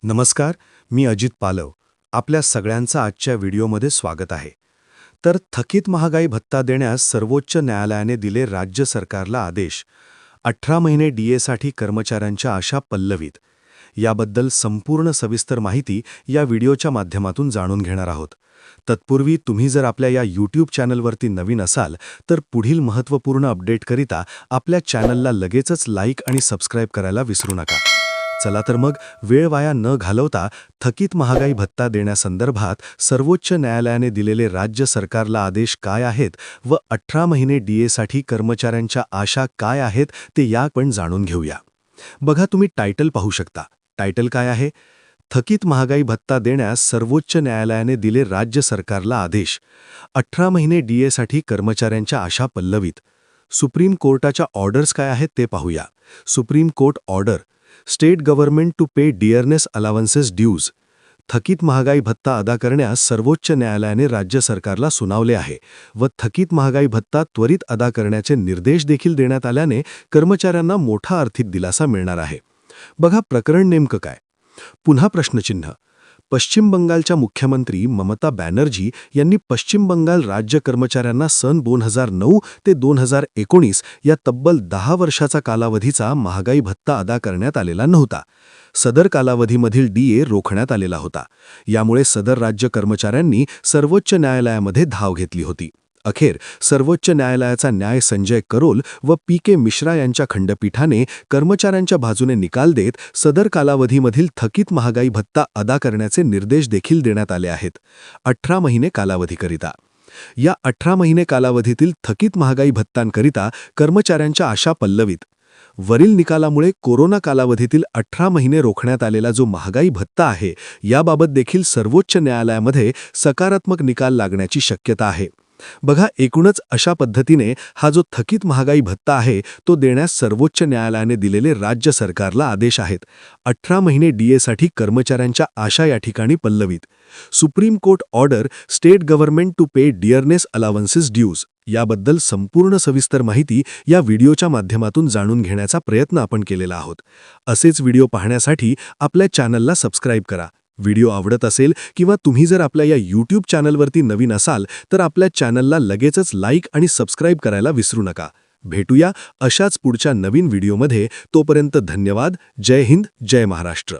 नमस्कार, मी अजित पालव. आपल्या सगळ्यांचं आजच्या व्हिडिओमध्ये स्वागत आहे. तर थकीत महागाई भत्ता देण्यास सर्वोच्च न्यायालयाने दिले राज्य सरकारला आदेश. 18 महिने डीएसाठी कर्मचाऱ्यांच्या आशा पल्लवीत. याबद्दल संपूर्ण सविस्तर माहिती या व्हिडिओच्या माध्यमातून जाणून घेणार आहोत. तत्पूर्वी तुम्ही जर आपल्या या यूट्यूब चॅनलवरती नवीन असाल तर पुढील महत्त्वपूर्ण अपडेटकरिता आपल्या चॅनलला लगेचच लाईक आणि सबस्क्राईब करायला विसरू नका. चला तर मग वेळ वाया न घालवता थकीत महागाई भत्ता देण्यासंदर्भात सर्वोच्च न्यायालयाने दिलेले राज्य सरकारला आदेश काय आहेत व 18 महिने डीएसाठी कर्मचाऱ्यांच्या आशा काय आहेत ते आपण जाणून घेऊया. बघा, तुम्ही टायटल पाहू शकता. टायटल काय आहे? थकीत महागाई भत्ता देण्यास सर्वोच्च न्यायालयाने दिले राज्य सरकारला आदेश. 18 महिने डीएसाठी कर्मचाऱ्यांच्या आशा पल्लवीत. सुप्रीम कोर्टाच्या ऑर्डर्स काय आहेत ते पाहूया. Supreme court order. State government to pay dearness allowances dues. थकीत महागाई भत्ता अदा करण्यास सर्वोच्च न्यायालयाने राज्य सरकारला सुनावले आहे व थकीत महागाई भत्ता त्वरित अदा करण्याचे निर्देश देखील देण्यात आल्याने कर्मचाऱ्यांना मोठा आर्थिक दिलासा मिळणार आहे. बघा, प्रकरण नेमकं काय? पुन्हा प्रश्नचिन्ह. पश्चिम बंगालच्या मुख्यमंत्री ममता बॅनर्जी यांनी पश्चिम बंगाल राज्य कर्मचाऱ्यांना सन 2009 ते 2019 या तब्बल 10 वर्षाचा कालावधीचा महागाई भत्ता अदा करण्यात आलेला नव्हता. सदर कालावधीमधील डीए रोखण्यात आलेला होता. यामुळे सदर राज्य कर्मचाऱ्यांनी सर्वोच्च न्यायालयामध्ये धाव घेतली होती. अखेर सर्वोच्च न्यायालयाचा न्याय संजय करोल व पी.के. मिश्रा यांच्या खंडपीठाने कर्मचाऱ्यांच्या बाजूने निकाल देत सदर कालावधीमधील थकीत महागाई भत्ता अदा करण्याचे निर्देश देखील देण्यात आले आहेत. 18 महिने कालावधीकरिता. या 18 महिने कालावधीतील थकीत महागाई भत्तांकरिता कर्मचाऱ्यांच्या आशा पल्लवीत. वरील निकालामुळे कोरोना कालावधीतील 18 महिने रोखण्यात आलेला जो महागाई भत्ता आहे याबाबत देखील सर्वोच्च न्यायालयामध्ये सकारात्मक निकाल लागण्याची शक्यता आहे. बघा, एकूणच अशा पद्धतीने हा जो थकीत महागाई भत्ता आहे तो देण्यास सर्वोच्च न्यायालयाने दिलेले राज्य सरकारला आदेश आहेत. 18 महिने डीएसाठी कर्मचाऱ्यांच्या आशा या ठिकाणी पल्लवीत. Supreme court order. State government to pay dearness allowances dues. याबद्दल संपूर्ण सविस्तर माहिती या व्हिडिओच्या माध्यमातून जाणून घेण्याचा प्रयत्न आपण केलेला आहोत. असेच व्हिडिओ पाहण्यासाठी आपल्या चॅनलला सबस्क्राईब करा. व्हिडिओ आवडत असेल किंवा तुम्ही जर आपल्या या यूट्यूब चॅनलवरती नवीन असाल तर आपल्या चॅनलला लगेचच लाईक आणि सबस्क्राईब करायला विसरू नका. भेटूया अशाच पुढच्या नवीन व्हिडिओमध्ये. तोपर्यंत धन्यवाद. जय हिंद, जय महाराष्ट्र.